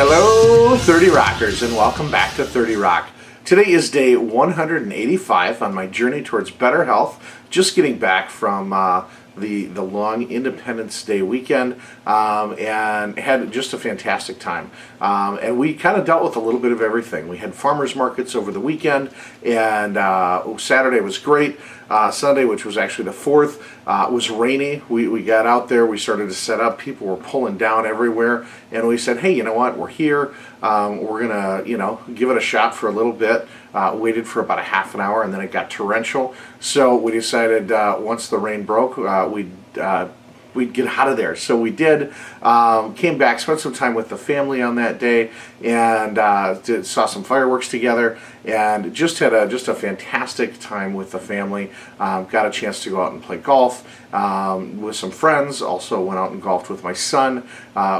Hello, 30 Rockers, and welcome back to 30 Rock. Today is day 185 on my journey towards better health. Just getting back from the long Independence Day weekend and had just a fantastic time. And we kind of dealt with a little bit of everything. We had farmers markets over the weekend, and Saturday was great. Sunday, which was actually the 4th, was rainy. We got out there, we started to set up, people were pulling down everywhere, and we said, hey, you know what, we're here, we're gonna, give it a shot for a little bit. Waited for about a half an hour, and then it got torrential, so we decided once the rain broke, we'd get out of there. So we did, came back, spent some time with the family on that day, and saw some fireworks together, and just had a fantastic time with the family. Got a chance to go out and play golf with some friends. Also went out and golfed with my son,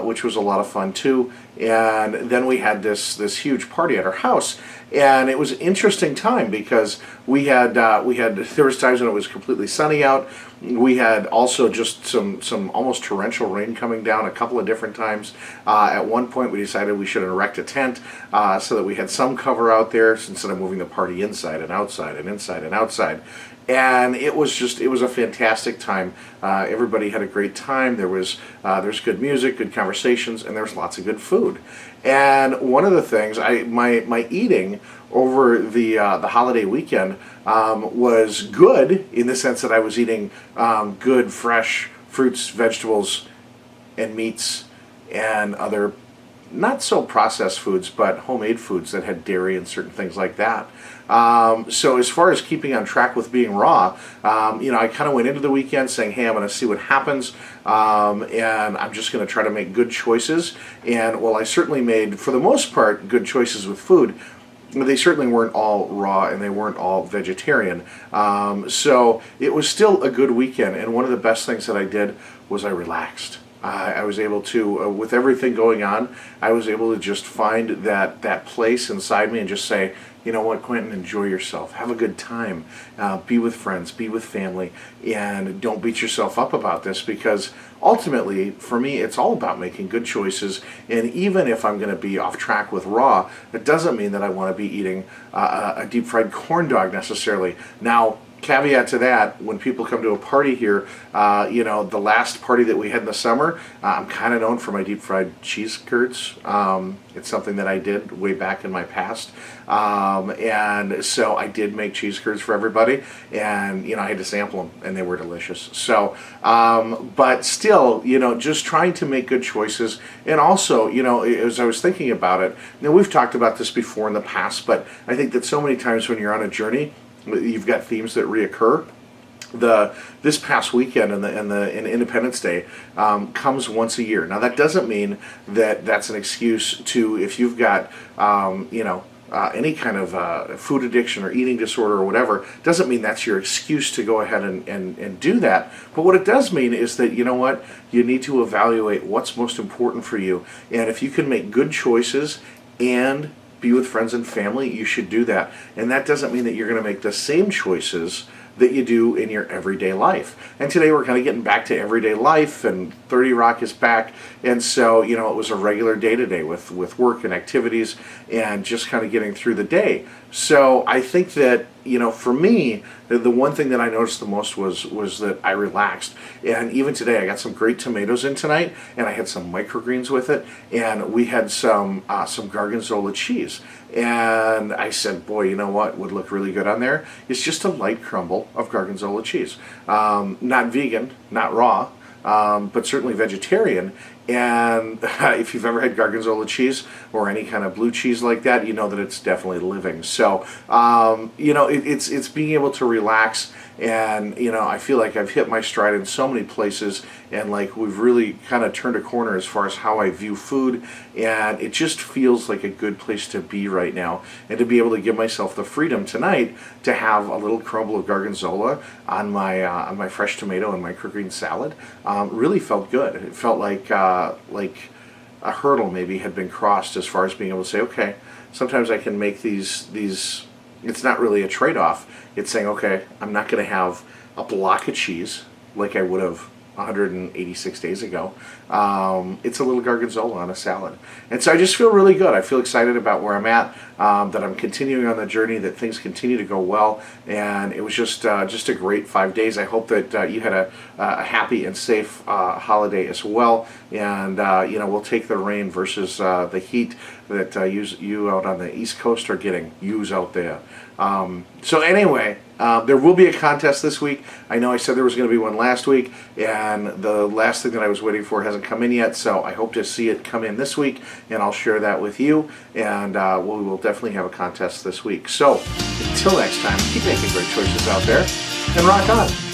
which was a lot of fun too. And then we had this huge party at our house, and it was an interesting time because we had there was times when it was completely sunny out. We had also just some almost torrential rain coming down a couple of different times. At one point we decided we should erect a tent so that we had some cover out there instead of moving the party inside and outside and inside and outside. And it was a fantastic time. Everybody had a great time. There's good music, good conversations, and there was lots of good food. And one of the things, my eating over the holiday weekend was good in the sense that I was eating good, fresh fruits, vegetables, and meats, and other not so processed foods, but homemade foods that had dairy and certain things like that. So as far as keeping on track with being raw, I kind of went into the weekend saying, hey, I'm going to see what happens, and I'm just going to try to make good choices. And while I certainly made, for the most part, good choices with food, they certainly weren't all raw and they weren't all vegetarian. So it was still a good weekend, and one of the best things that I did was I relaxed. I was able to, with everything going on, I was able to just find that place inside me and just say, you know what, Quentin, enjoy yourself. Have a good time. Be with friends, be with family, and don't beat yourself up about this, because ultimately, for me, it's all about making good choices. And even if I'm going to be off track with raw, it doesn't mean that I want to be eating a deep fried corn dog necessarily. Now, caveat to that, when people come to a party here, the last party that we had in the summer, I'm kind of known for my deep fried cheese curds. It's something that I did way back in my past. And so I did make cheese curds for everybody, and, I had to sample them, and they were delicious. So, but still, just trying to make good choices. And also, as I was thinking about it, we've talked about this before in the past, but I think that so many times when you're on a journey, you've got themes that reoccur. This past weekend and Independence Day comes once a year. Now that doesn't mean that that's an excuse to, if you've got any kind of food addiction or eating disorder or whatever, doesn't mean that's your excuse to go ahead and do that. But what it does mean is that, you know what, you need to evaluate what's most important for you. And if you can make good choices and be with friends and family, you should do that. And that doesn't mean that you're going to make the same choices that you do in your everyday life. And today we're kind of getting back to everyday life, and 30 Rock is back. And so, it was a regular day today with work and activities and just kind of getting through the day. So I think that, for me, the one thing that I noticed the most was that I relaxed. And even today, I got some great tomatoes in tonight, and I had some microgreens with it, and we had some Gorgonzola cheese. And I said, boy, you know what would look really good on there? It's just a light crumble of Gorgonzola cheese. Not vegan, not raw, but certainly vegetarian. And if you've ever had Gorgonzola cheese or any kind of blue cheese like that, you know that it's definitely living. So, it's being able to relax. And, I feel like I've hit my stride in so many places, and like we've really kind of turned a corner as far as how I view food, and it just feels like a good place to be right now. And to be able to give myself the freedom tonight to have a little crumble of Gorgonzola on my fresh tomato and microgreen salad really felt good. It felt like a hurdle maybe had been crossed as far as being able to say, okay, sometimes I can make these. It's not really a trade-off. It's saying, okay, I'm not going to have a block of cheese like I would have 186 days ago. It's a little gorgonzola on a salad. And so I just feel really good. I feel excited about where I'm at, that I'm continuing on the journey, that things continue to go well, and it was just a great 5 days. I hope that you had a happy and safe holiday as well, and we'll take the rain versus the heat that you out on the East Coast are getting, yous out there. So anyway, there will be a contest this week. I know I said there was going to be one last week, and the last thing that I was waiting for hasn't come in yet, so I hope to see it come in this week, and I'll share that with you, and we will definitely have a contest this week. So until next time, keep making great choices out there, and rock on.